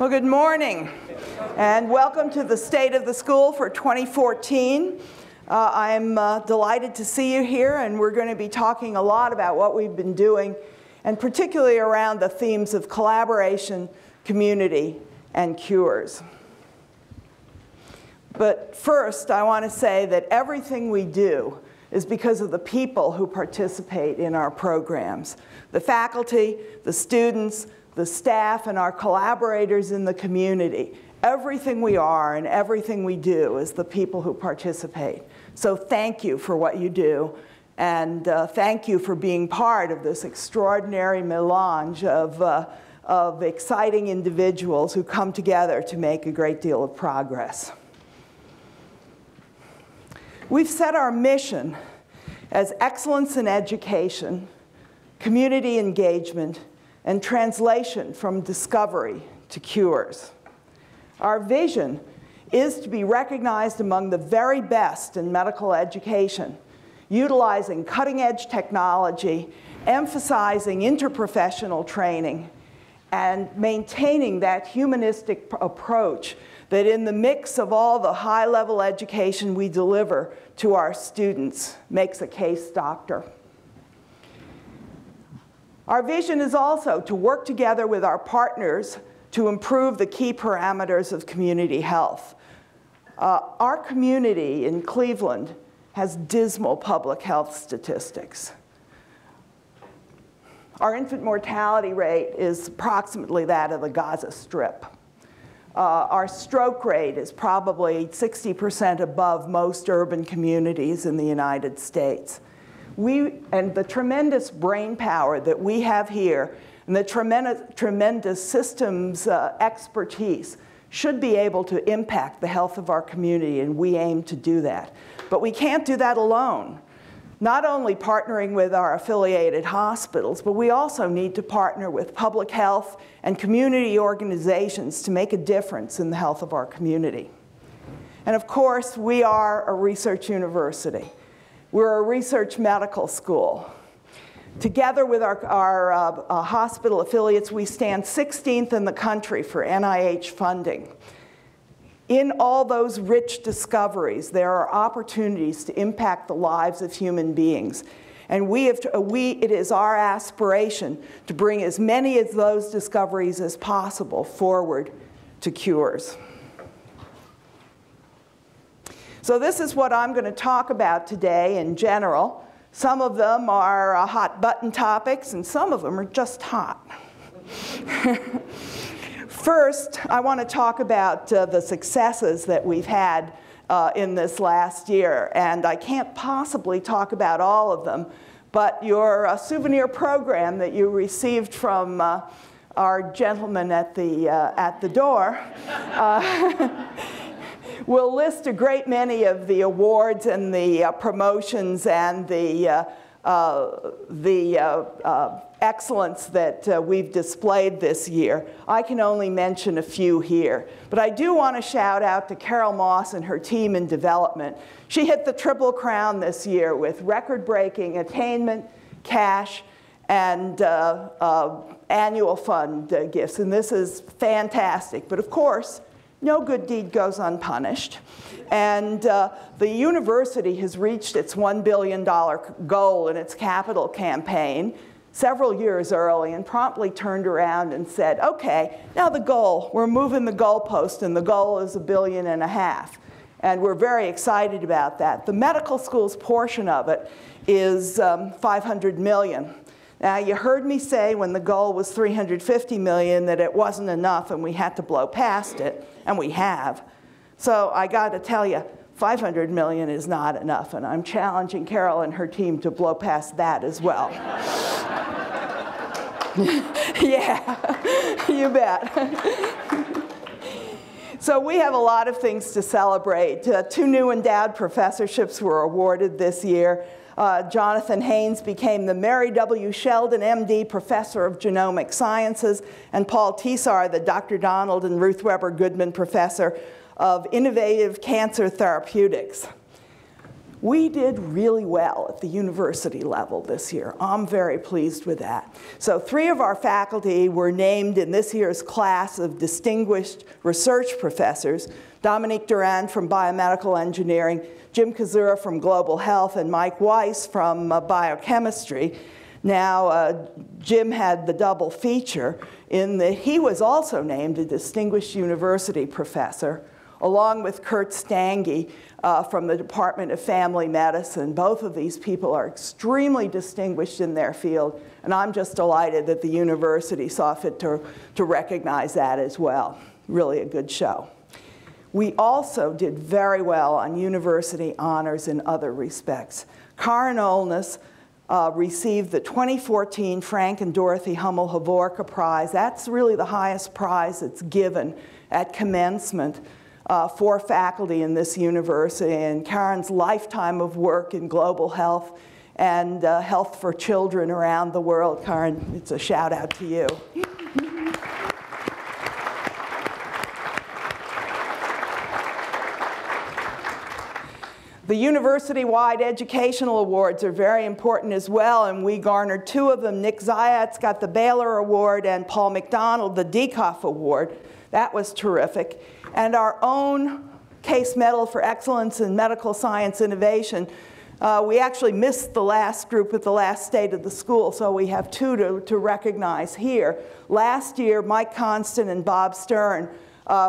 Well, good morning, and welcome to the State of the School for 2014. I'm delighted to see you here, and we're going to be talking a lot about what we've been doing, and particularly around the themes of collaboration, community, and cures. But first, I want to say that everything we do is because of the people who participate in our programs. The faculty, the students, the staff, and our collaborators in the community. Everything we are and everything we do is the people who participate. So thank you for what you do, and thank you for being part of this extraordinary melange of exciting individuals who come together to make a great deal of progress. We've set our mission as excellence in education, community engagement, and translation from discovery to cures. Our vision is to be recognized among the very best in medical education, utilizing cutting-edge technology, emphasizing interprofessional training, and maintaining that humanistic approach that in the mix of all the high-level education we deliver to our students makes a case doctor. Our vision is also to work together with our partners to improve the key parameters of community health. Our community in Cleveland has dismal public health statistics. Our infant mortality rate is approximately that of the Gaza Strip. Our stroke rate is probably 60% above most urban communities in the United States. And the tremendous brain power that we have here and the tremendous systems expertise should be able to impact the health of our community, and we aim to do that. But we can't do that alone. Not only partnering with our affiliated hospitals, but we also need to partner with public health and community organizations to make a difference in the health of our community. And of course, we are a research university. We're a research medical school. Together with our hospital affiliates, we stand 16th in the country for NIH funding. In all those rich discoveries, there are opportunities to impact the lives of human beings. And it is our aspiration to bring as many of those discoveries as possible forward to cures. So this is what I'm going to talk about today in general. Some of them are hot button topics, and some of them are just hot. First, I want to talk about the successes that we've had in this last year. And I can't possibly talk about all of them, but your souvenir program that you received from our gentleman at the door will list a great many of the awards and the promotions and the excellence that we've displayed this year. I can only mention a few here. But I do want to shout out to Carol Moss and her team in development. She hit the Triple Crown this year with record-breaking attainment, cash, and annual fund gifts. And this is fantastic. But of course, no good deed goes unpunished. And the university has reached its $1 billion goal in its capital campaign several years early and promptly turned around and said, okay, now the goal, we're moving the goalpost, and the goal is $1.5 billion. And we're very excited about that. The medical school's portion of it is $500 million. Now, you heard me say when the goal was $350 million that it wasn't enough and we had to blow past it, and we have. So I got to tell you, $500 million is not enough, and I'm challenging Carol and her team to blow past that as well. Yeah, you bet. So we have a lot of things to celebrate. 2 new endowed professorships were awarded this year. Jonathan Haynes became the Mary W. Sheldon, MD, Professor of Genomic Sciences, and Paul Tesar, the Dr. Donald and Ruth Weber Goodman Professor of Innovative Cancer Therapeutics. We did really well at the university level this year. I'm very pleased with that. So 3 of our faculty were named in this year's class of distinguished research professors: Dominique Durand from biomedical engineering, Jim Kazura from global health, and Mike Weiss from biochemistry. Now, Jim had the double feature in that he was also named a distinguished university professor, along with Kurt Stange from the Department of Family Medicine. Both of these people are extremely distinguished in their field, and I'm just delighted that the university saw fit to recognize that as well. Really a good show. We also did very well on university honors in other respects. Karen Olness received the 2014 Frank and Dorothy Hummel-Hovorka Prize. That's really the highest prize that's given at commencement for faculty in this university, and Karen's lifetime of work in global health and health for children around the world. Karen, it's a shout out to you. The university-wide educational awards are very important as well, and we garnered 2 of them. Nick Zayat's got the Baylor Award, and Paul McDonald the Dekoff Award. That was terrific. And our own Case Medal for Excellence in Medical Science Innovation. We actually missed the last group at the last state of the school, so we have 2 to recognize here. Last year, Mike Constant and Bob Stern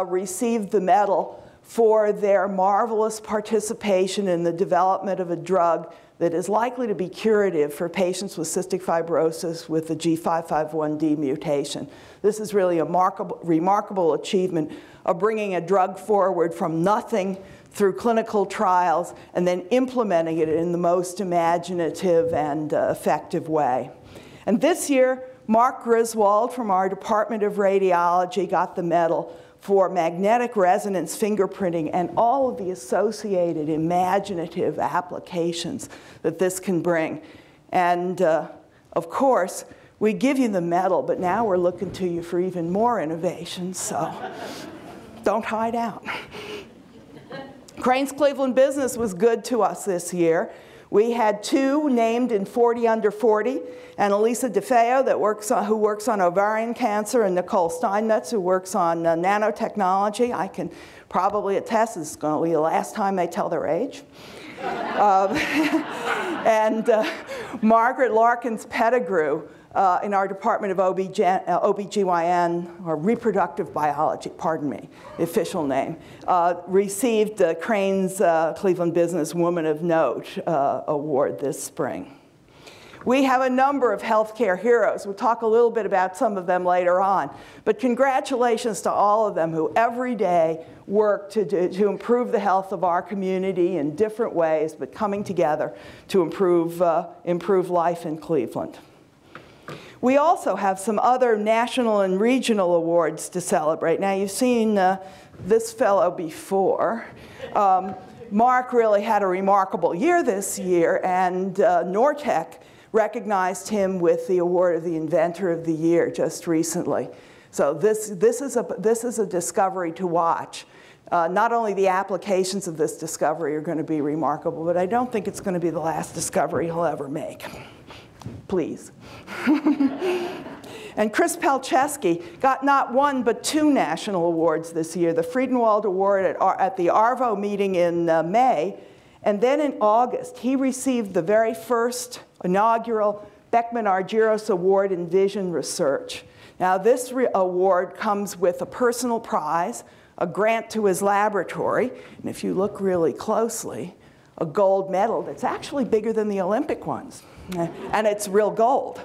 received the medal for their marvelous participation in the development of a drug that is likely to be curative for patients with cystic fibrosis with the G551D mutation. This is really a remarkable achievement of bringing a drug forward from nothing through clinical trials and then implementing it in the most imaginative and effective way. And this year, Mark Griswold from our Department of Radiology got the medal for magnetic resonance fingerprinting and all of the associated imaginative applications that this can bring. And of course, we give you the medal, but now we're looking to you for even more innovations, so don't hide out. Crane's Cleveland Business was good to us this year. We had 2 named in 40 under 40, and Elisa DeFeo who works on ovarian cancer, and Nicole Steinmetz who works on nanotechnology. I can probably attest this is going to be the last time they tell their age. And Margaret Larkins Pettigrew in our Department of OBGYN, or reproductive biology, pardon me, the official name, received Crane's Cleveland Business Woman of Note award this spring. We have a number of healthcare heroes. We'll talk a little bit about some of them later on. But congratulations to all of them who every day work to improve the health of our community in different ways, but coming together to improve life in Cleveland. We also have some other national and regional awards to celebrate. Now, you've seen this fellow before. Mark really had a remarkable year this year, and Nortec recognized him with the award of the Inventor of the Year just recently. So this is a discovery to watch. Not only the applications of this discovery are going to be remarkable, but I don't think it's going to be the last discovery he'll ever make. Please. And Chris Pelcheski got not 1 but 2 national awards this year. The Friedenwald Award at the ARVO meeting in May, and then in August he received the very first inaugural Beckman Argyros Award in Vision Research. Now this award comes with a personal prize, a grant to his laboratory, and if you look really closely, a gold medal that's actually bigger than the Olympic ones. And it's real gold.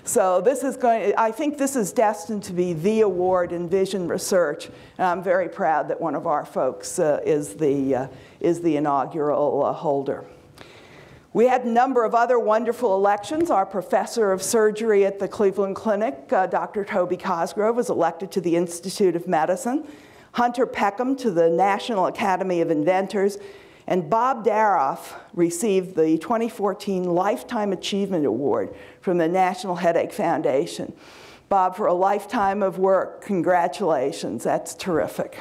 So this is I think this is destined to be the award in vision research, and I'm very proud that one of our folks is the inaugural holder. We had a number of other wonderful elections. Our professor of surgery at the Cleveland Clinic, Dr. Toby Cosgrove, was elected to the Institute of Medicine. Hunter Peckham to the National Academy of Inventors. And Bob Daroff received the 2014 Lifetime Achievement Award from the National Headache Foundation. Bob, for a lifetime of work, congratulations. That's terrific.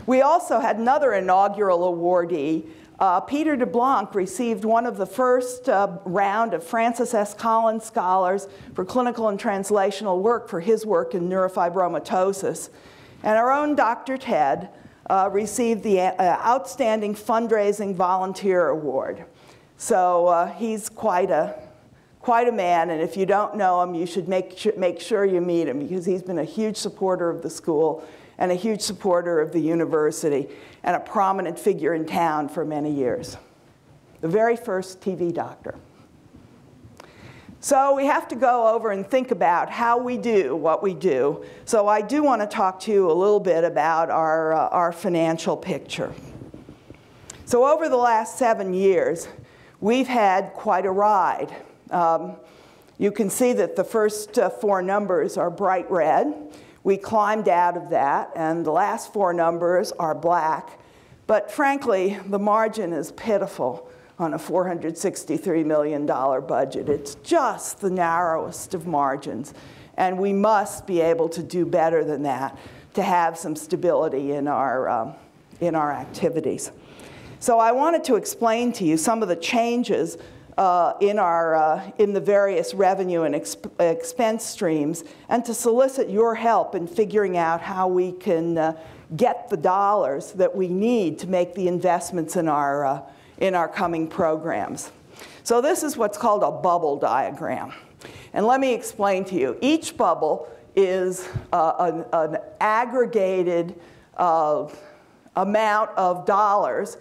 We also had another inaugural awardee. Peter DeBlanc received one of the first round of Francis S. Collins Scholars for clinical and translational work for his work in neurofibromatosis. And our own Dr. Ted received the Outstanding Fundraising Volunteer Award. So he's quite a man, and if you don't know him, you should make sure you meet him, because he's been a huge supporter of the school and a huge supporter of the university and a prominent figure in town for many years. The very first TV doctor. So we have to go over and think about how we do what we do. So I do want to talk to you a little bit about our financial picture. So over the last 7 years, we've had quite a ride. You can see that the first 4 numbers are bright red. We climbed out of that, and the last 4 numbers are black. But frankly, the margin is pitiful on a $463 million budget. It's just the narrowest of margins. And we must be able to do better than that to have some stability in our activities. So I wanted to explain to you some of the changes in the various revenue and expense streams, and to solicit your help in figuring out how we can get the dollars that we need to make the investments in our coming programs. So this is what's called a bubble diagram. And let me explain to you. Each bubble is an aggregated amount of dollars,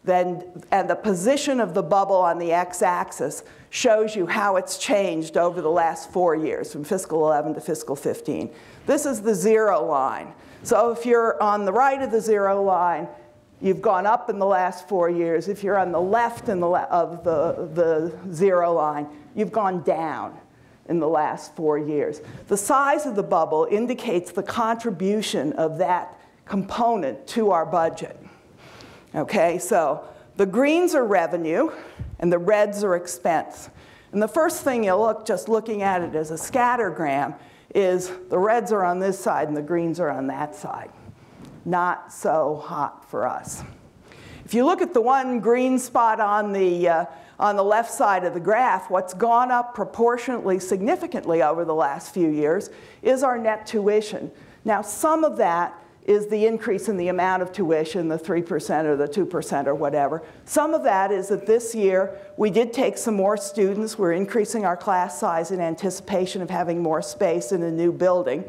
and the position of the bubble on the x-axis shows you how it's changed over the last 4 years, from fiscal 11 to fiscal 15. This is the 0 line. So if you're on the right of the 0 line, you've gone up in the last 4 years. If you're on the left of the 0 line, you've gone down in the last 4 years. The size of the bubble indicates the contribution of that component to our budget. Okay, so the greens are revenue, and the reds are expense. And the first thing you look, just looking at it as a scattergram, is the reds are on this side and the greens are on that side. Not so hot for us. If you look at the one green spot on the left side of the graph, what's gone up proportionately significantly over the last few years is our net tuition. Now, some of that is the increase in the amount of tuition, the 3% or the 2% or whatever. Some of that is that this year we did take some more students. We're increasing our class size in anticipation of having more space in a new building.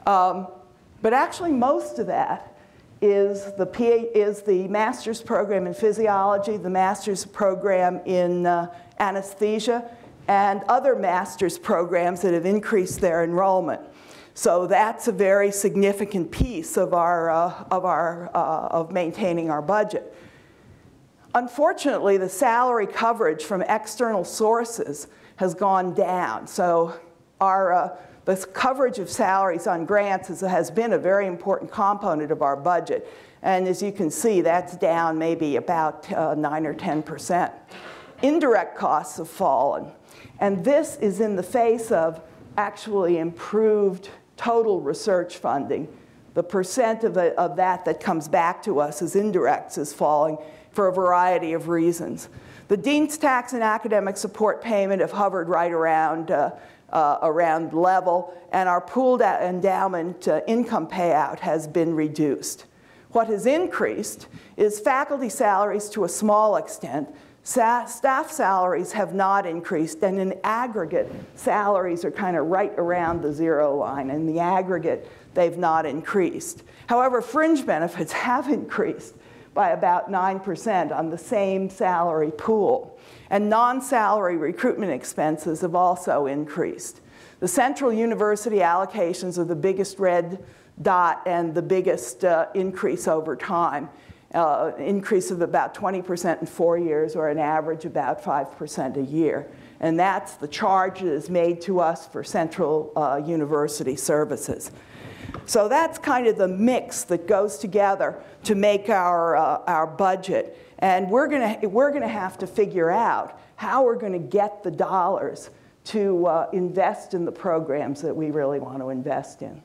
But actually most of that is the master's program in physiology, the master's program in anesthesia, and other master's programs that have increased their enrollment. So that's a very significant piece of maintaining our budget. Unfortunately, the salary coverage from external sources has gone down. So the coverage of salaries on grants has been a very important component of our budget. And as you can see, that's down maybe about 9 or 10%. Indirect costs have fallen. And this is in the face of actually improved total research funding. The percent of that comes back to us as indirects is falling for a variety of reasons. The dean's tax and academic support payment have hovered right around level, and our pooled endowment income payout has been reduced. What has increased is faculty salaries to a small extent. Staff salaries have not increased, and in aggregate, salaries are kind of right around the 0 line. In the aggregate, they've not increased. However, fringe benefits have increased by about 9% on the same salary pool. And non-salary recruitment expenses have also increased. The central university allocations are the biggest red dot and the biggest increase over time. Increase of about 20% in 4 years, or an average about 5% a year. And that's the charge that is made to us for central university services. So that's kind of the mix that goes together to make our budget. And we're gonna have to figure out how we're gonna get the dollars to invest in the programs that we really want to invest in.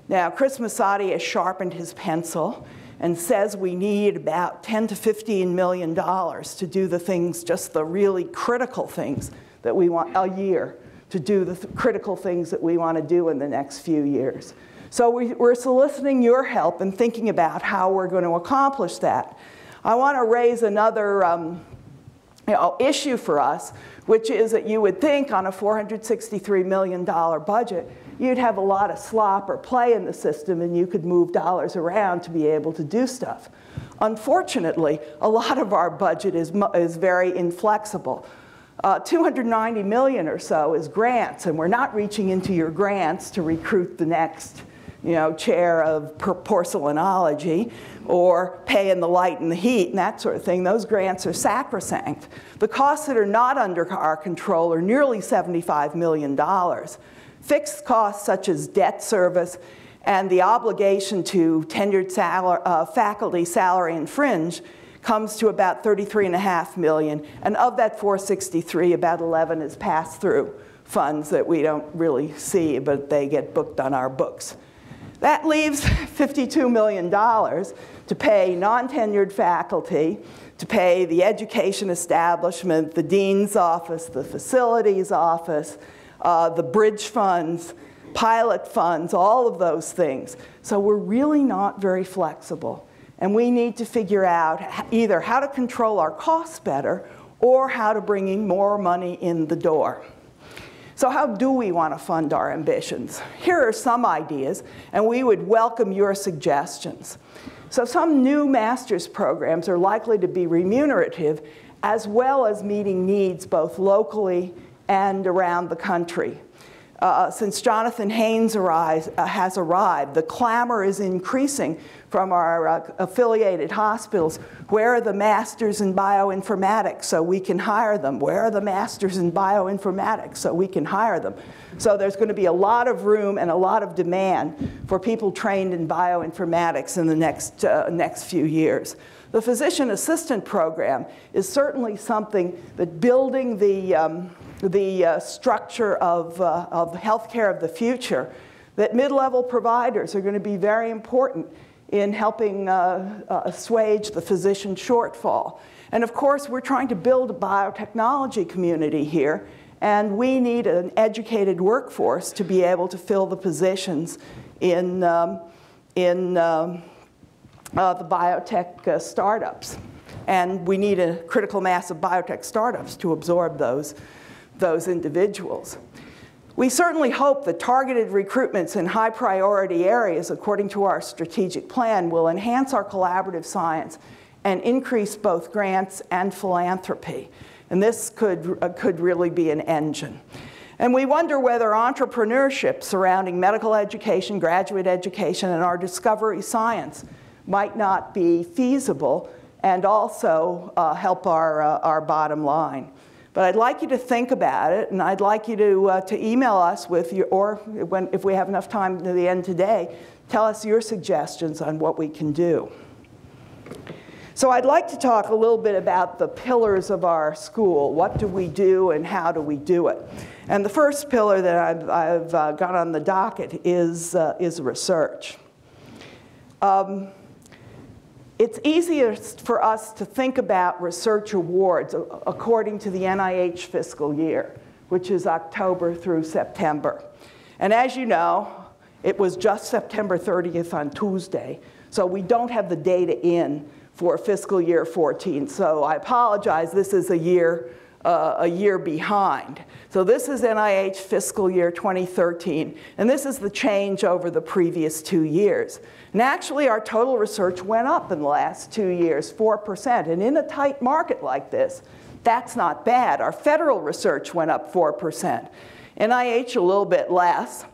Now, Chris Massotti has sharpened his pencil, and says we need about $10 to $15 million to do the things, just the really critical things that we want a year, to do the critical things that we want to do in the next few years. So we're soliciting your help in thinking about how we're going to accomplish that. I want to raise another issue for us, which is that you would think on a $463 million budget, you'd have a lot of slop or play in the system and you could move dollars around to be able to do stuff. Unfortunately, a lot of our budget is very inflexible. 290 million or so is grants, and we're not reaching into your grants to recruit the next chair of porcelanology or pay in the light and the heat and that sort of thing. Those grants are sacrosanct. The costs that are not under our control are nearly $75 million. Fixed costs such as debt service and the obligation to tenured faculty salary and fringe comes to about $33.5 million. And of that 463, about 11 is pass-through funds that we don't really see, but they get booked on our books. That leaves $52 million to pay non-tenured faculty, to pay the education establishment, the dean's office, the facilities office, the bridge funds, pilot funds, all of those things. So we're really not very flexible. And we need to figure out either how to control our costs better or how to bring in more money in the door. So how do we want to fund our ambitions? Here are some ideas, and we would welcome your suggestions. So some new master's programs are likely to be remunerative, as well as meeting needs both locally and around the country. Since Jonathan Haynes has arrived, the clamor is increasing from our affiliated hospitals. Where are the masters in bioinformatics so we can hire them? Where are the masters in bioinformatics so we can hire them? So there's going to be a lot of room and a lot of demand for people trained in bioinformatics in the next few years. The physician assistant program is certainly something that building the structure of healthcare of the future, that mid-level providers are going to be very important in helping assuage the physician shortfall. And of course, we're trying to build a biotechnology community here, and we need an educated workforce to be able to fill the positions in the biotech startups. And we need a critical mass of biotech startups to absorb those individuals. We certainly hope that targeted recruitments in high priority areas, according to our strategic plan, will enhance our collaborative science and increase both grants and philanthropy. And this could really be an engine. And we wonder whether entrepreneurship surrounding medical education, graduate education, and our discovery science might not be feasible and also help our bottom line. But I'd like you to think about it, and I'd like you to email us with your, or if we have enough time to the end today, tell us your suggestions on what we can do. So I'd like to talk a little bit about the pillars of our school. What do we do and how do we do it? And the first pillar that I've got on the docket is research. It's easier for us to think about research awards according to the NIH fiscal year, which is October through September. And as you know, it was just September 30th on Tuesday, so we don't have the data in for fiscal year 14. So I apologize, this is a year behind. So this is NIH fiscal year 2013, and this is the change over the previous 2 years. And actually, our total research went up in the last 2 years, 4%. And in a tight market like this, that's not bad. Our federal research went up 4%. NIH a little bit less.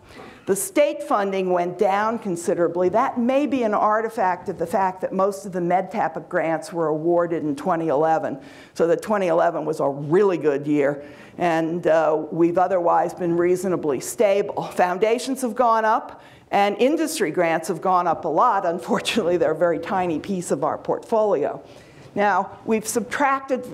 The state funding went down considerably. That may be an artifact of the fact that most of the MedTAP grants were awarded in 2011. So that 2011 was a really good year, and we've otherwise been reasonably stable. Foundations have gone up, and industry grants have gone up a lot. Unfortunately, they're a very tiny piece of our portfolio. Now, we've subtracted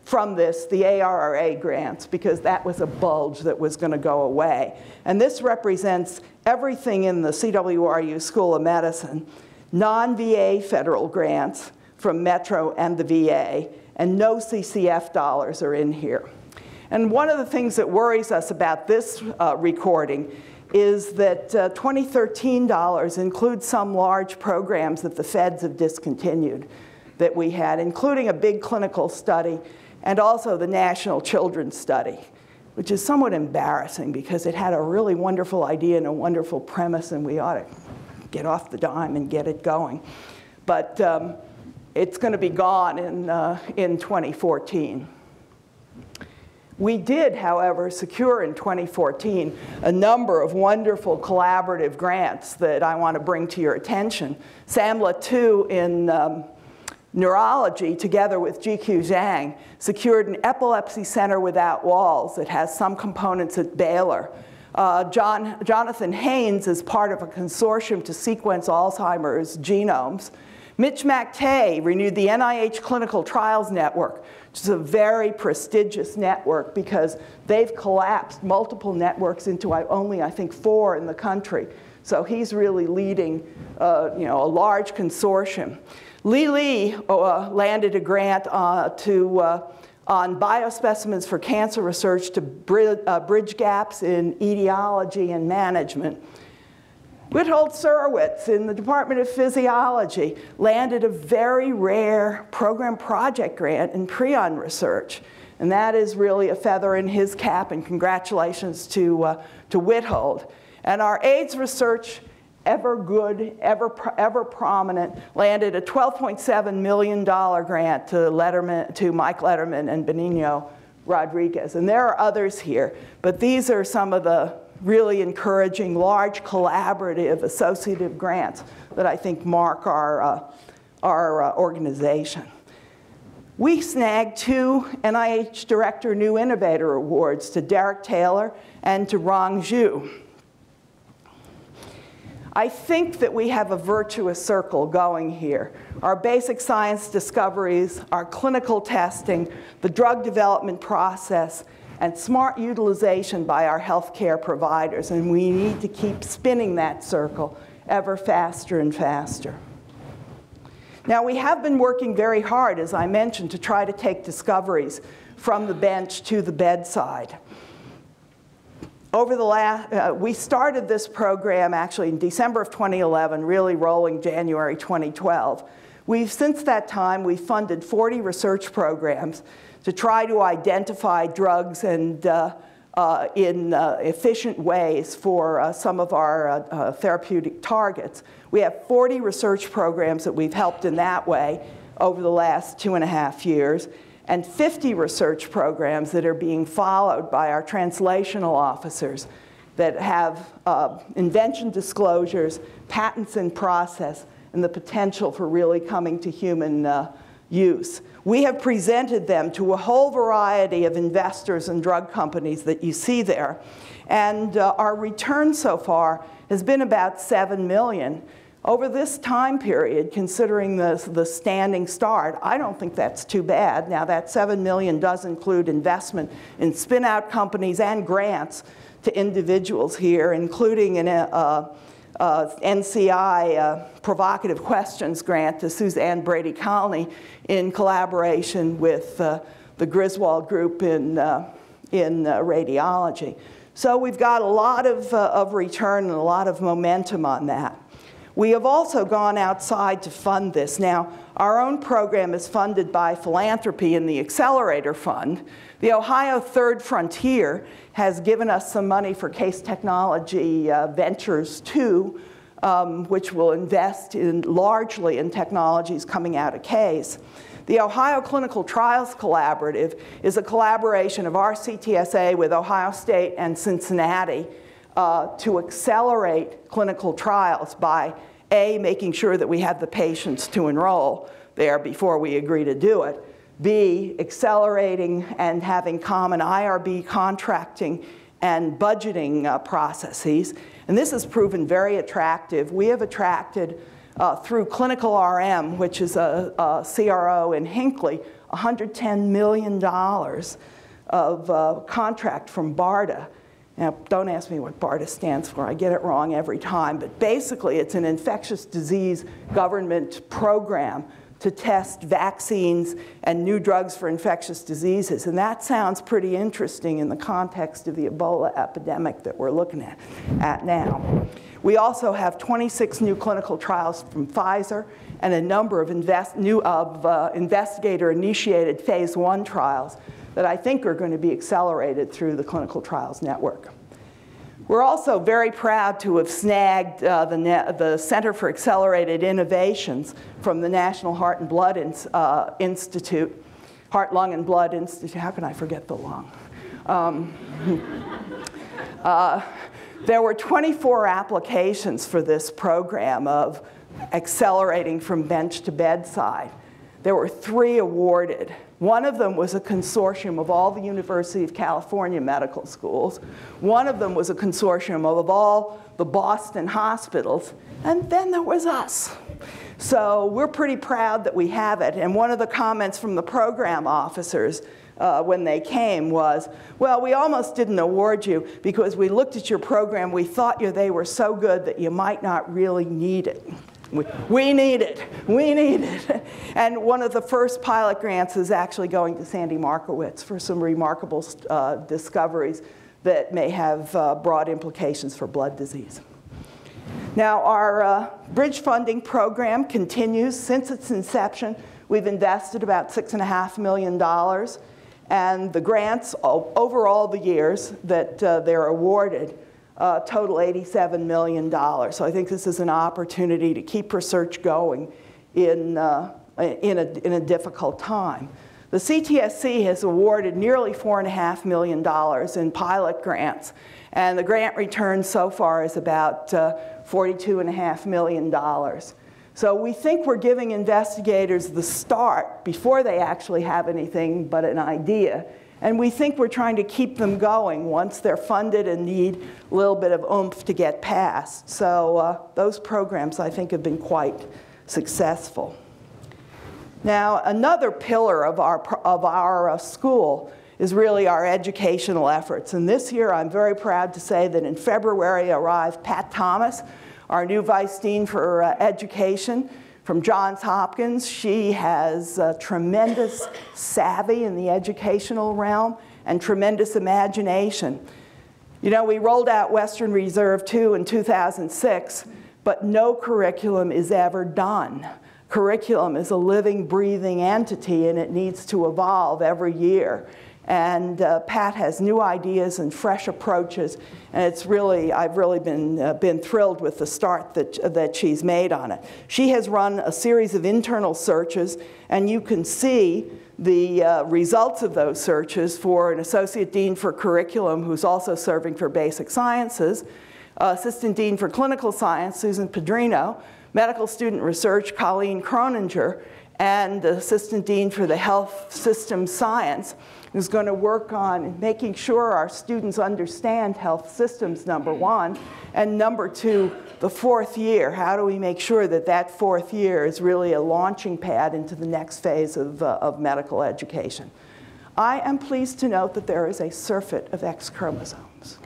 from this the ARRA grants because that was a bulge that was going to go away. And this represents everything in the CWRU School of Medicine. non-VA federal grants from Metro and the VA, and no CCF dollars are in here. And one of the things that worries us about this recording is that 2013 dollars includes some large programs that the feds have discontinued that we had, including a big clinical study and also the National Children's Study, which is somewhat embarrassing because it had a really wonderful idea and a wonderful premise, and we ought to get off the dime and get it going. But it's going to be gone in 2014. We did, however, secure in 2014 a number of wonderful collaborative grants that I want to bring to your attention. SAMLA 2 in neurology, together with GQ Zhang, secured an epilepsy center without walls that has some components at Baylor. Jonathan Haynes is part of a consortium to sequence Alzheimer's genomes. Mitch McTay renewed the NIH Clinical Trials Network, which is a very prestigious network because they've collapsed multiple networks into only, I think, 4 in the country. So he's really leading a large consortium. Li landed a grant on biospecimens for cancer research to bridge gaps in etiology and management. Witold Surowitz in the Department of Physiology landed a very rare program project grant in prion research. And that is really a feather in his cap, and congratulations to Witold. And our AIDS research, ever good, ever prominent, landed a $12.7 million grant to Mike Letterman and Benigno Rodriguez. And there are others here, but these are some of the really encouraging, large, collaborative, associative grants that I think mark our organization. We snagged 2 NIH Director New Innovator Awards to Derek Taylor and to Rong Zhu. I think that we have a virtuous circle going here. Our basic science discoveries, our clinical testing, the drug development process, and smart utilization by our healthcare providers. And we need to keep spinning that circle ever faster and faster. Now, we have been working very hard, as I mentioned, to try to take discoveries from the bench to the bedside. Over the we started this program actually in December of 2011, really rolling January 2012. Since that time, we've funded 40 research programs to try to identify drugs and in efficient ways for some of our therapeutic targets. We have 40 research programs that we've helped in that way over the last 2.5 years, and 50 research programs that are being followed by our translational officers that have invention disclosures, patents in process, and the potential for really coming to human use. We have presented them to a whole variety of investors and drug companies that you see there. And our return so far has been about $7 million. Over this time period, considering the standing start, I don't think that's too bad. Now, that $7 million does include investment in spin-out companies and grants to individuals here, including an NCI Provocative Questions grant to Suzanne Brady-Colney in collaboration with the Griswold Group in radiology. So we've got a lot of return and a lot of momentum on that. We have also gone outside to fund this. Now, our own program is funded by philanthropy in the Accelerator Fund. The Ohio Third Frontier has given us some money for Case Technology Ventures 2, which will invest largely in technologies coming out of Case. The Ohio Clinical Trials Collaborative is a collaboration of our CTSA with Ohio State and Cincinnati to accelerate clinical trials by A, making sure that we have the patients to enroll there before we agree to do it, B, accelerating and having common IRB contracting and budgeting processes. And this has proven very attractive. We have attracted, through Clinical RM, which is a CRO in Hinckley, $110 million of contract from BARDA. Now, don't ask me what BARDA stands for. I get it wrong every time. But basically, it's an infectious disease government program to test vaccines and new drugs for infectious diseases. And that sounds pretty interesting in the context of the Ebola epidemic that we're looking at now. We also have 26 new clinical trials from Pfizer and a number of investigator-initiated phase 1 trials that I think are going to be accelerated through the Clinical Trials Network. We're also very proud to have snagged the Center for Accelerated Innovations from the National Heart and Blood Institute, Heart, Lung, and Blood Institute. How can I forget the lung? There were 24 applications for this program of accelerating from bench to bedside. There were 3 awarded. One of them was a consortium of all the University of California medical schools. One of them was a consortium of all the Boston hospitals. And then there was us. So we're pretty proud that we have it. And one of the comments from the program officers when they came was, well, we almost didn't award you because we looked at your program, we thought they were so good that you might not really need it. We need it. We need it. And one of the first pilot grants is actually going to Sandy Markowitz for some remarkable discoveries that may have broad implications for blood disease. Now, our bridge funding program continues. Since its inception, we've invested about $6.5 million. And the grants over all the years that they're awarded total $87 million. So I think this is an opportunity to keep research going in a difficult time. The CTSC has awarded nearly $4.5 million in pilot grants, and the grant return so far is about $42.5 million. So we think we're giving investigators the start before they actually have anything but an idea. And we think we're trying to keep them going once they're funded and need a little bit of oomph to get past. So those programs, I think, have been quite successful. Now, another pillar of our school is really our educational efforts. And this year, I'm very proud to say that in February arrived Pat Thomas, our new Vice Dean for Education, from Johns Hopkins. She has tremendous savvy in the educational realm and tremendous imagination. You know, we rolled out Western Reserve 2 in 2006, but no curriculum is ever done. Curriculum is a living, breathing entity, and it needs to evolve every year. And Pat has new ideas and fresh approaches, and it's really, I've really been thrilled with the start that she's made on it. She has run a series of internal searches, and you can see the results of those searches for an Associate Dean for Curriculum who's also serving for Basic Sciences, Assistant Dean for Clinical Science, Susan Pedrino, Medical Student Research, Colleen Croninger, and the Assistant Dean for the Health System Science, who's going to work on making sure our students understand health systems, number one, and number two, the 4th year. How do we make sure that that 4th year is really a launching pad into the next phase of medical education? I am pleased to note that there is a surfeit of X chromosomes.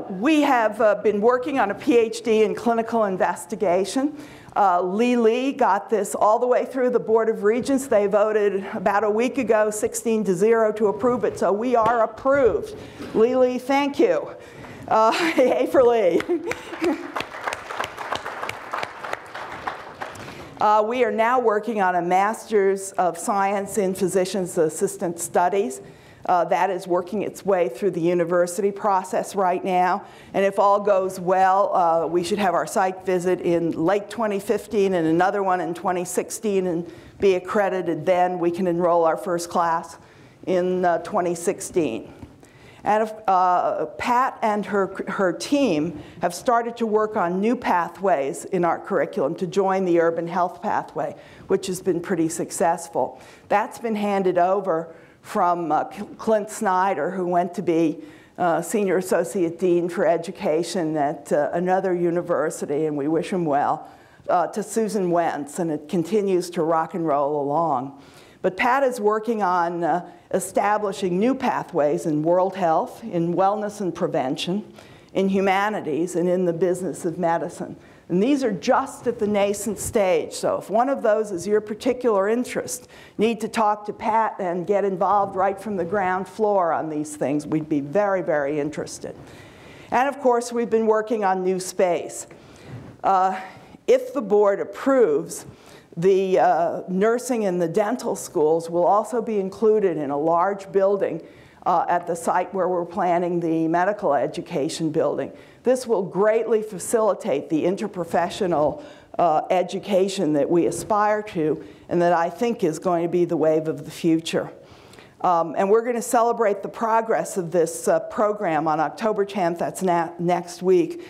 We have been working on a PhD in clinical investigation. Lee got this all the way through the Board of Regents. They voted about a week ago, 16-0, to approve it, so we are approved. Lee, thank you. Yay for Lee. We are now working on a Master's of Science in Physician's Assistant Studies. That is working its way through the university process right now. And if all goes well, we should have our site visit in late 2015 and another one in 2016 and be accredited then. We can enroll our first class in 2016. And Pat and her team have started to work on new pathways in our curriculum to join the urban health pathway, which has been pretty successful. That's been handed over from Clint Snyder, who went to be Senior Associate Dean for Education at another university, and we wish him well, to Susan Wentz, and it continues to rock and roll along. But Pat is working on establishing new pathways in world health, in wellness and prevention, in humanities, and in the business of medicine. And these are just at the nascent stage. So if one of those is your particular interest, you need to talk to Pat and get involved right from the ground floor on these things. We'd be very, very interested. And of course, we've been working on new space. If the board approves, the nursing and the dental schools will also be included in a large building at the site where we're planning the medical education building. This will greatly facilitate the interprofessional education that we aspire to and that I think is going to be the wave of the future. And we're going to celebrate the progress of this program on October 10th, that's next week,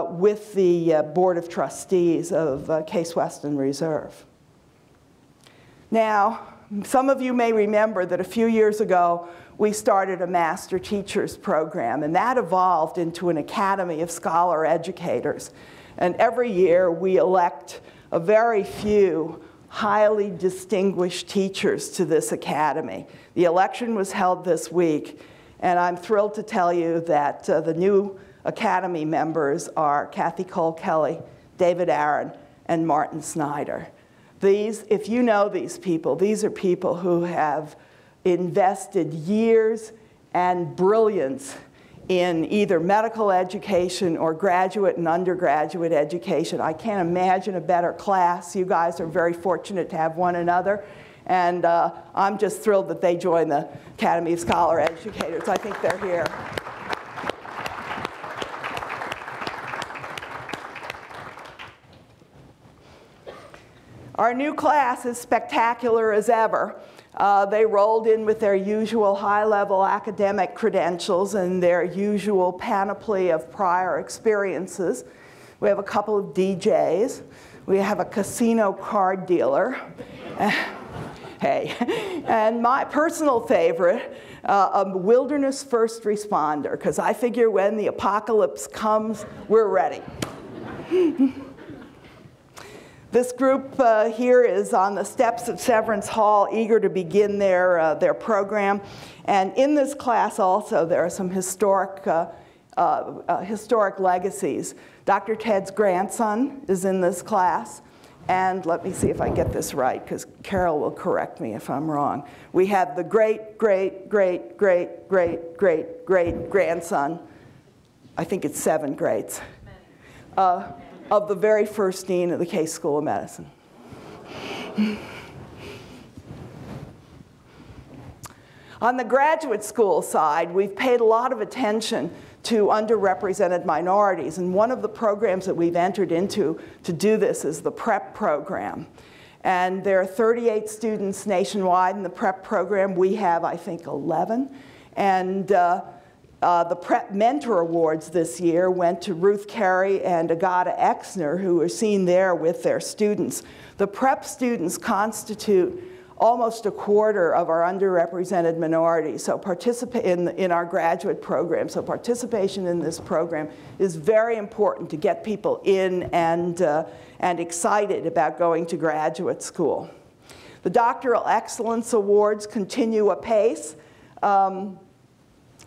with the Board of Trustees of Case Western Reserve. Now, some of you may remember that a few years ago, we started a Master Teachers program, and that evolved into an Academy of Scholar Educators. And every year, we elect a very few highly distinguished teachers to this academy. The election was held this week, and I'm thrilled to tell you that the new academy members are Kathy Cole Kelly, David Aaron, and Martin Snyder. These, if you know these people, these are people who have invested years and brilliance in either medical education or graduate and undergraduate education. I can't imagine a better class. You guys are very fortunate to have one another. And I'm just thrilled that they joined the Academy of Scholar Educators. I think they're here. Our new class is spectacular as ever. They rolled in with their usual high-level academic credentials and their usual panoply of prior experiences. We have a couple of DJs. We have a casino card dealer. Hey. And my personal favorite, a wilderness first responder, because I figure when the apocalypse comes, we're ready. This group here is on the steps of Severance Hall, eager to begin their program. And in this class also, there are some historic legacies. Dr. Ted's grandson is in this class. And let me see if I get this right, because Carol will correct me if I'm wrong. We have the great-great-great-great-great-great-grandson. I think it's 7 greats. Of the very first dean of the Case School of Medicine. On the graduate school side, we've paid a lot of attention to underrepresented minorities, and one of the programs that we've entered into to do this is the PrEP program. And there are 38 students nationwide in the PrEP program. We have, I think, 11. And the PrEP Mentor Awards this year went to Ruth Carey and Agata Exner, who were seen there with their students. The PrEP students constitute almost a quarter of our underrepresented minorities, so participate in our graduate program. So participation in this program is very important to get people in and excited about going to graduate school. The Doctoral Excellence Awards continue apace.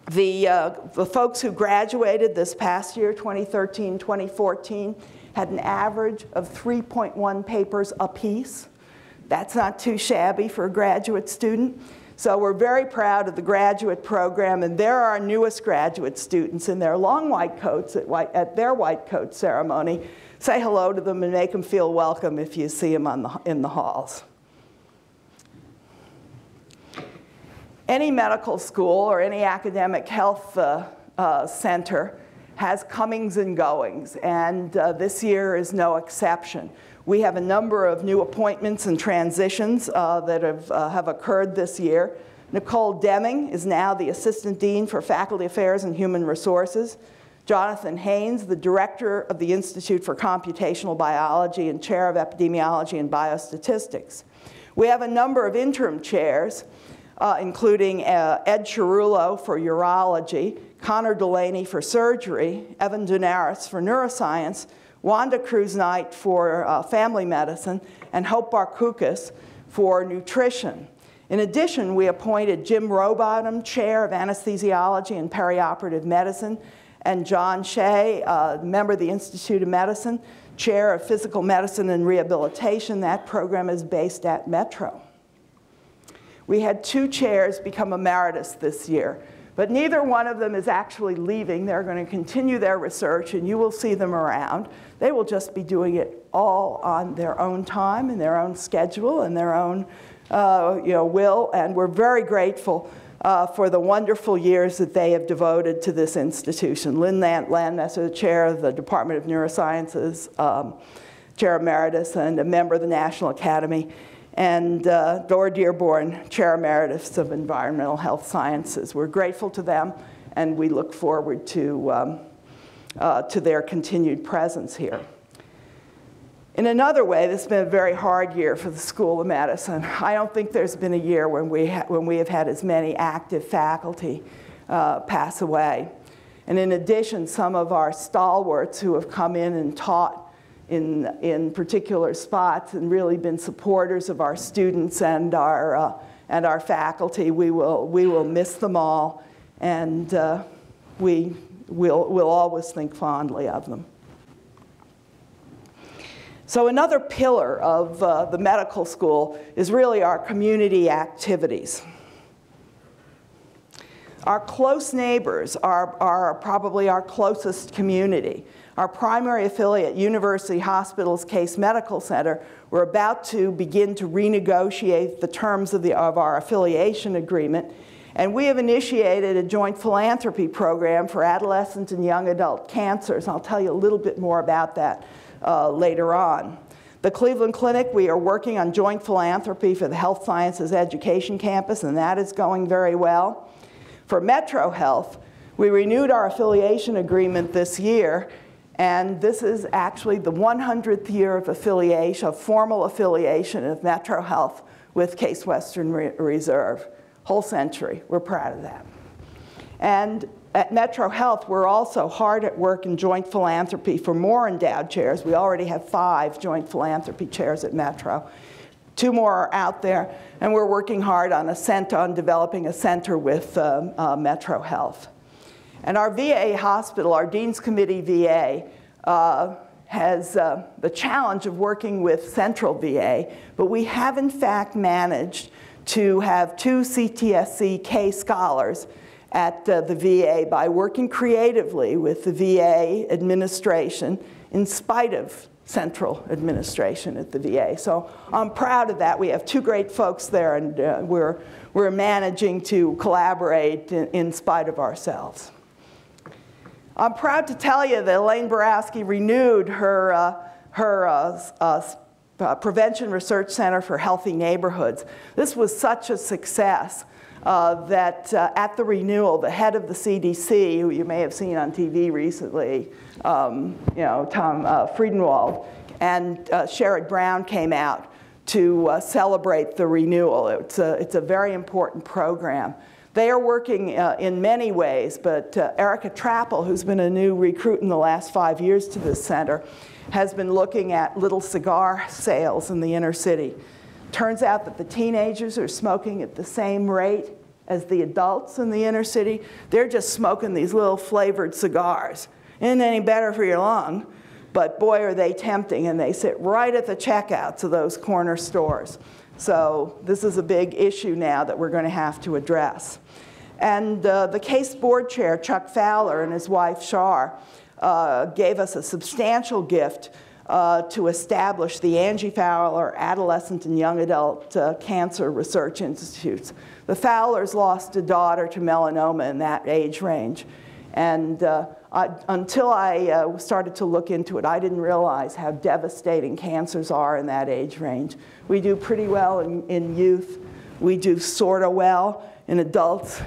The folks who graduated this past year, 2013, 2014, had an average of 3.1 papers apiece. That's not too shabby for a graduate student. So we're very proud of the graduate program, and there are our newest graduate students in their long white coats at their white coat ceremony. Say hello to them and make them feel welcome if you see them in the halls. Any medical school or any academic health center has comings and goings, and this year is no exception. We have a number of new appointments and transitions that have occurred this year. Nicole Deming is now the Assistant Dean for Faculty Affairs and Human Resources. Jonathan Haynes, the Director of the Institute for Computational Biology and Chair of Epidemiology and Biostatistics. We have a number of interim chairs, including Ed Chirullo for Urology, Connor Delaney for Surgery, Evan Daenerys for Neuroscience, Wanda Cruz-Knight for Family Medicine, and Hope Barkoukas for Nutrition. In addition, we appointed Jim Rowbottom, Chair of Anesthesiology and Perioperative Medicine, and John Shea, member of the Institute of Medicine, Chair of Physical Medicine and Rehabilitation. That program is based at Metro. We had 2 chairs become emeritus this year, but neither one of them is actually leaving. They're going to continue their research, and you will see them around. They will just be doing it all on their own time and their own schedule and their own will, and we're very grateful for the wonderful years that they have devoted to this institution. Lynn Landmesser, the chair of the Department of Neurosciences, chair emeritus and a member of the National Academy, and Dora Dearborn, chair emeritus of Environmental Health Sciences. We're grateful to them, and we look forward to their continued presence here. In another way, this has been a very hard year for the School of Medicine. I don't think there's been a year when we have had as many active faculty pass away. And in addition, some of our stalwarts who have come in and taught in particular spots and really been supporters of our students and our faculty, we'll miss them all, and we'll always think fondly of them. So another pillar of the medical school is really our community activities. Our close neighbors are probably our closest community. Our primary affiliate, University Hospitals Case Medical Center, we're about to begin to renegotiate the terms of our affiliation agreement, and we have initiated a joint philanthropy program for adolescent and young adult cancers. I'll tell you a little bit more about that later on. The Cleveland Clinic, we are working on joint philanthropy for the Health Sciences Education Campus, and that is going very well. For Metro Health, we renewed our affiliation agreement this year, and this is actually the 100th year of affiliation, of formal affiliation of Metro Health with Case Western Reserve. Whole century. We're proud of that. And at Metro Health, we're also hard at work in joint philanthropy for more endowed chairs. We already have 5 joint philanthropy chairs at Metro. 2 more are out there, and we're working hard on developing a center with Metro Health. And our VA hospital, our Dean's Committee VA, has the challenge of working with Central VA, but we have in fact managed to have 2 CTSC-K scholars at the VA by working creatively with the VA administration in spite of central administration at the VA. So I'm proud of that. We have 2 great folks there, and we're managing to collaborate in spite of ourselves. I'm proud to tell you that Elaine Borowski renewed her Prevention Research Center for Healthy Neighborhoods. This was such a success that at the renewal, the head of the CDC, who you may have seen on TV recently, Tom Friedenwald, and Sherrod Brown came out to celebrate the renewal. It's a very important program. They are working in many ways, but Erica Trappel, who's been a new recruit in the last 5 years to this center, has been looking at little cigar sales in the inner city. Turns out that the teenagers are smoking at the same rate as the adults in the inner city. They're just smoking these little flavored cigars. Isn't any better for your lung, but boy are they tempting, and they sit right at the checkouts of those corner stores. So this is a big issue now that we're going to have to address. And the case board chair, Chuck Fowler, and his wife, Shar, gave us a substantial gift to establish the Angie Fowler Adolescent and Young Adult Cancer Research Institutes. The Fowlers lost a daughter to melanoma in that age range. And until I started to look into it, I didn't realize how devastating cancers are in that age range. We do pretty well in youth. We do sort of well in adults.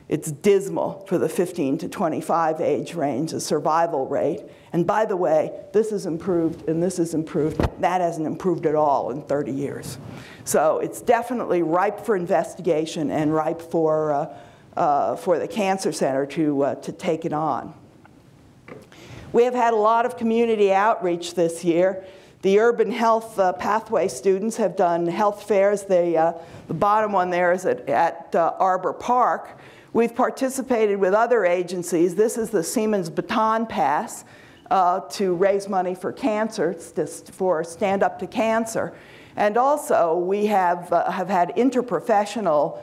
It's dismal for the 15 to 25 age range, the survival rate. And by the way, this is improved and this is improved. That hasn't improved at all in 30 years. So it's definitely ripe for investigation and ripe for the Cancer Center to take it on. We have had a lot of community outreach this year. The urban health pathway students have done health fairs. The bottom one there is at Arbor Park. We've participated with other agencies. This is the Siemens Baton Pass to raise money for cancer, for Stand Up to Cancer. And also, we have had interprofessional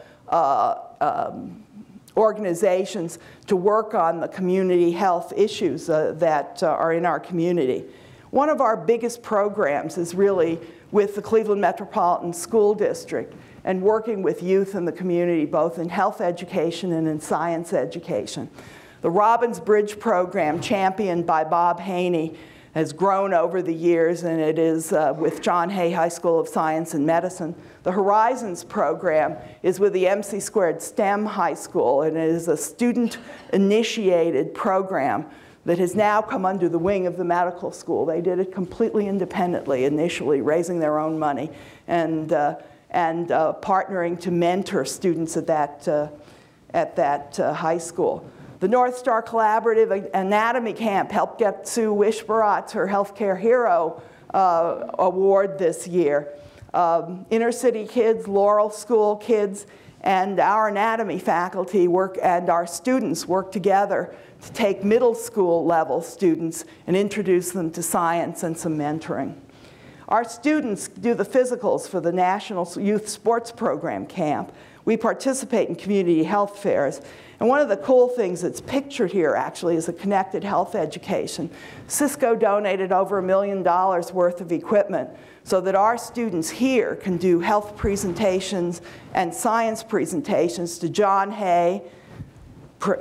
organizations to work on the community health issues that are in our community. One of our biggest programs is really with the Cleveland Metropolitan School District and working with youth in the community, both in health education and in science education. The Robbins Bridge program, championed by Bob Haney, has grown over the years, and it is with John Hay High School of Science and Medicine. The Horizons program is with the MC² STEM High School, and it is a student-initiated program that has now come under the wing of the medical school. They did it completely independently initially, raising their own money and partnering to mentor students at that high school. The North Star Collaborative Anatomy Camp helped get Sue Wishbaratz her Healthcare Hero award this year. Inner city kids, Laurel School kids, and our anatomy faculty and our students work together to take middle school level students and introduce them to science and some mentoring. Our students do the physicals for the National Youth Sports Program camp. We participate in community health fairs. And one of the cool things that's pictured here actually is a connected health education. Cisco donated over $1 million worth of equipment so that our students here can do health presentations and science presentations to John Hay,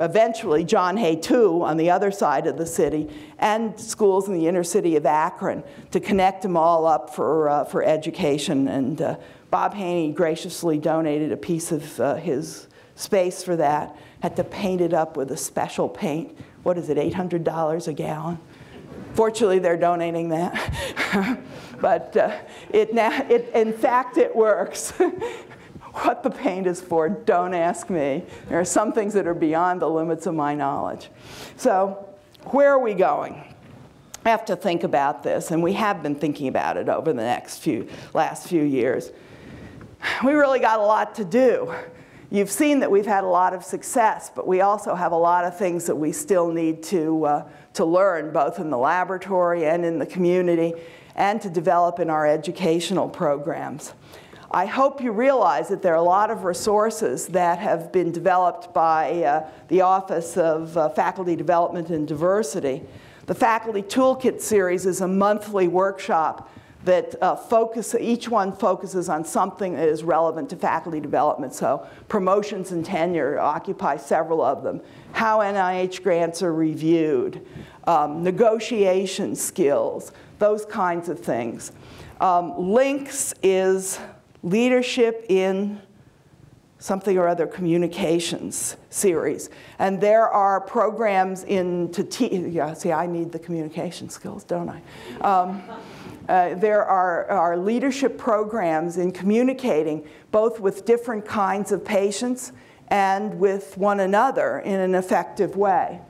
eventually John Hay 2 on the other side of the city, and schools in the inner city of Akron to connect them all up for education. And Bob Haney graciously donated a piece of his space for that. Had to paint it up with a special paint. What is it, $800 a gallon? Fortunately, they're donating that. But in fact, it works. What the paint is for, don't ask me. There are some things that are beyond the limits of my knowledge. So where are we going? I have to think about this, and we have been thinking about it over the last few years. We really got a lot to do. You've seen that we've had a lot of success, but we also have a lot of things that we still need to learn, both in the laboratory and in the community, and to develop in our educational programs. I hope you realize that there are a lot of resources that have been developed by the Office of Faculty Development and Diversity. The Faculty Toolkit series is a monthly workshop that each one focuses on something that is relevant to faculty development. So promotions and tenure occupy several of them. How NIH grants are reviewed, negotiation skills, those kinds of things. Links is leadership in something or other communications series. And there are programs see, I need the communication skills, don't I? There are leadership programs in communicating both with different kinds of patients and with one another in an effective way.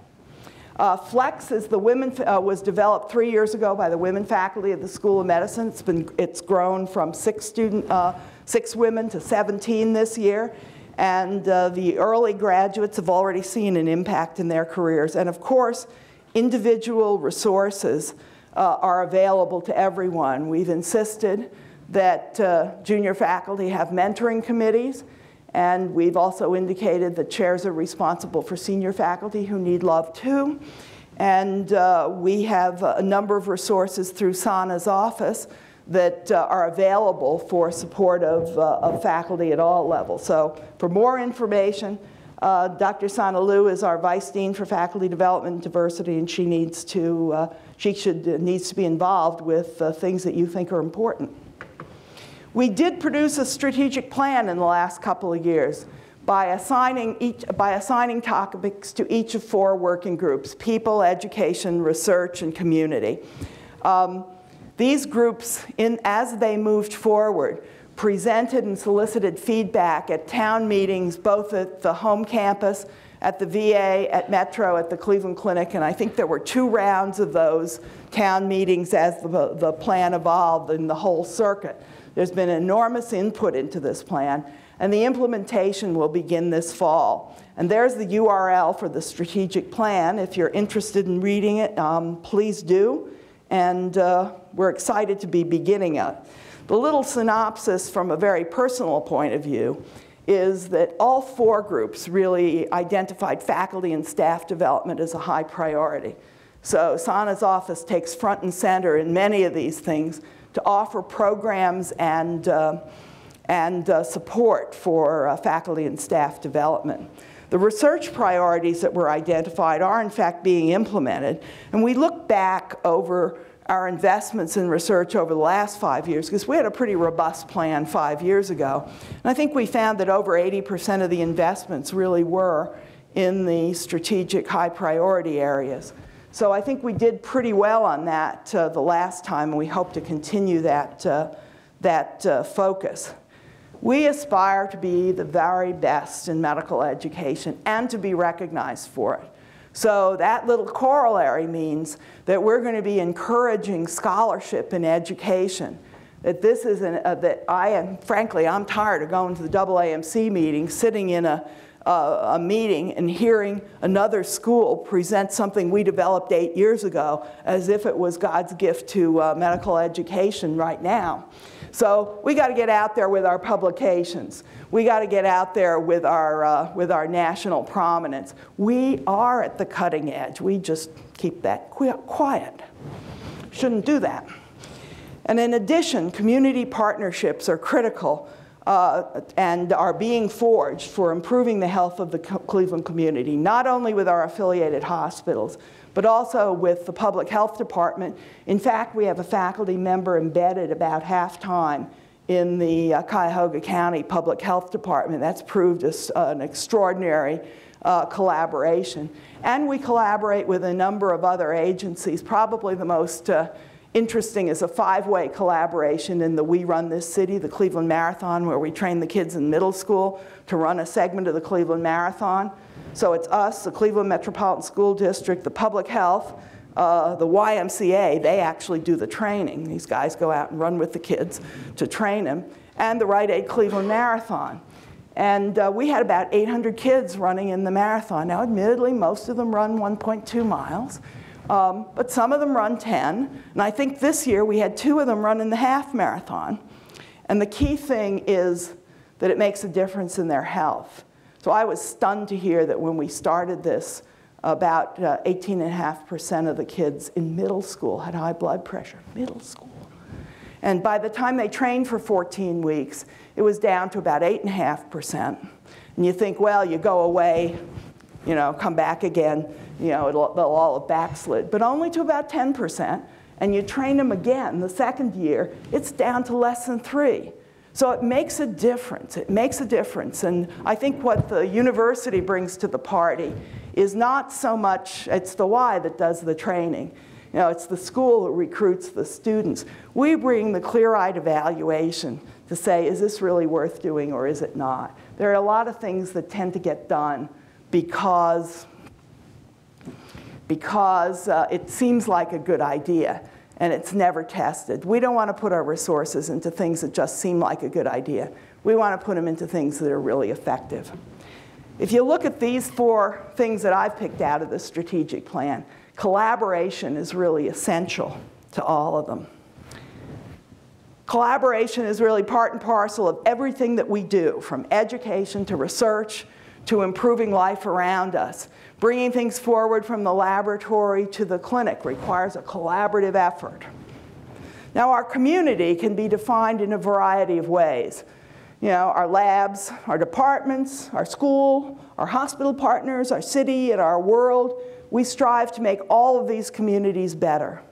Flex is was developed 3 years ago by the women faculty at the School of Medicine. It's grown from 6 women to 17 this year. And the early graduates have already seen an impact in their careers. And of course, individual resources are available to everyone. We've insisted that junior faculty have mentoring committees, and we've also indicated that chairs are responsible for senior faculty who need love too. And we have a number of resources through Sana's office that are available for support of faculty at all levels. So for more information, Dr. Sana Liu is our Vice Dean for Faculty Development and Diversity, and she needs to be involved with things that you think are important. We did produce a strategic plan in the last couple of years by assigning topics to each of 4 working groups: people, education, research, and community. These groups, as they moved forward, presented and solicited feedback at town meetings, both at the home campus at the VA, at Metro, at the Cleveland Clinic, and I think there were 2 rounds of those town meetings as the plan evolved in the whole circuit. There's been enormous input into this plan, and the implementation will begin this fall. And there's the URL for the strategic plan. If you're interested in reading it, please do. And we're excited to be beginning it. The little synopsis from a very personal point of view is that all 4 groups really identified faculty and staff development as a high priority. So Sana's office takes front and center in many of these things to offer programs and support for faculty and staff development. The research priorities that were identified are in fact being implemented, and we look back over our investments in research over the last 5 years, because we had a pretty robust plan 5 years ago. And I think we found that over 80% of the investments really were in the strategic high priority areas. So I think we did pretty well on that the last time, and we hope to continue that, focus. We aspire to be the very best in medical education and to be recognized for it. So that little corollary means that we're going to be encouraging scholarship in education. That this is frankly, I'm tired of going to the AAMC meeting, sitting in a meeting and hearing another school present something we developed 8 years ago as if it was God's gift to medical education right now. So we got to get out there with our publications. We got to get out there with our national prominence. We are at the cutting edge. We just keep that quiet. Shouldn't do that. And in addition, community partnerships are critical and are being forged for improving the health of the Cleveland community, not only with our affiliated hospitals, but also with the public health department. In fact, we have a faculty member embedded about half-time in the Cuyahoga County Public Health Department. That's proved an extraordinary collaboration. And we collaborate with a number of other agencies. Probably the most interesting is a 5-way collaboration in the We Run This City, the Cleveland Marathon, where we train the kids in middle school to run a segment of the Cleveland Marathon. So it's us, the Cleveland Metropolitan School District, the Public Health, the YMCA, they actually do the training. These guys go out and run with the kids to train them, and the Rite Aid Cleveland Marathon. And we had about 800 kids running in the marathon. Now, admittedly, most of them run 1.2 miles, but some of them run 10. And I think this year we had 2 of them running the half marathon. And the key thing is that it makes a difference in their health. So I was stunned to hear that when we started this, about 18.5% of the kids in middle school had high blood pressure. Middle school. And by the time they trained for 14 weeks, it was down to about 8.5%. And you think, well, you go away, you know, come back again, you know, they'll all have backslid. But only to about 10%. And you train them again the second year, it's down to less than 3%. So it makes a difference. It makes a difference. And I think what the university brings to the party is not so much, it's the Y that does the training. You know, it's the school that recruits the students. We bring the clear-eyed evaluation to say, is this really worth doing or is it not? There are a lot of things that tend to get done because it seems like a good idea. And it's never tested. We don't want to put our resources into things that just seem like a good idea. We want to put them into things that are really effective. If you look at these 4 things that I've picked out of the strategic plan, collaboration is really essential to all of them. Collaboration is really part and parcel of everything that we do, from education to research to improving life around us. Bringing things forward from the laboratory to the clinic requires a collaborative effort. Now, our community can be defined in a variety of ways. You know, our labs, our departments, our school, our hospital partners, our city, and our world. We strive to make all of these communities better.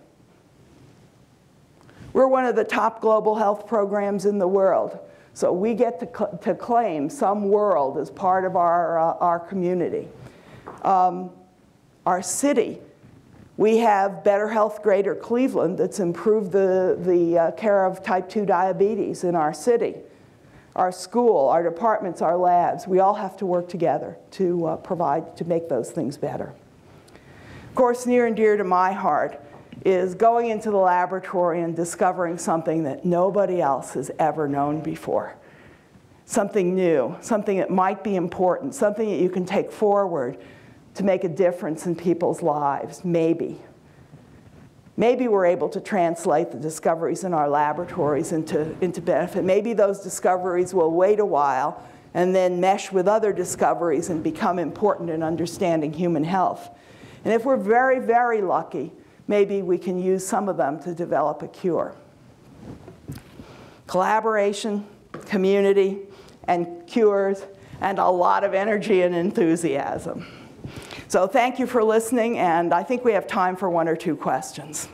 We're one of the top global health programs in the world. So we get to claim some world as part of our community. Our city, we have Better Health Greater Cleveland that's improved the care of type 2 diabetes in our city. our school, our departments, our labs. We all have to work together to to make those things better. Of course, near and dear to my heart is going into the laboratory and discovering something that nobody else has ever known before. Something new, something that might be important, something that you can take forward to make a difference in people's lives, maybe. Maybe we're able to translate the discoveries in our laboratories into benefit. Maybe those discoveries will wait a while and then mesh with other discoveries and become important in understanding human health. And if we're very, very lucky, maybe we can use some of them to develop a cure. Collaboration, community, and cures, and a lot of energy and enthusiasm. So thank you for listening, and I think we have time for 1 or 2 questions.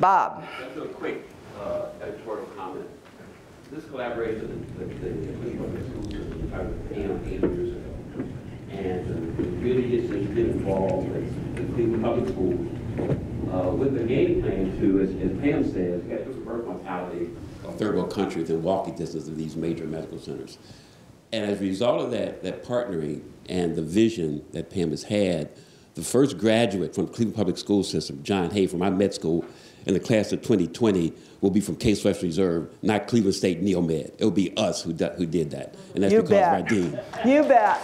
Bob. Just a quick editorial comment. This collaboration that the public school system started 8 years ago, and really is been involved with the Cleveland Public Schools with the game plan to, as Pam says, get the birth mortality of third world countries in walking distance of these major medical centers. And as a result of that partnering and the vision that Pam has had, the first graduate from Cleveland Public School System, John Hay from our med school, in the class of 2020 will be from Case Western Reserve, not Cleveland State Neomed. It'll be us who did that. And that's because of our dean. You bet.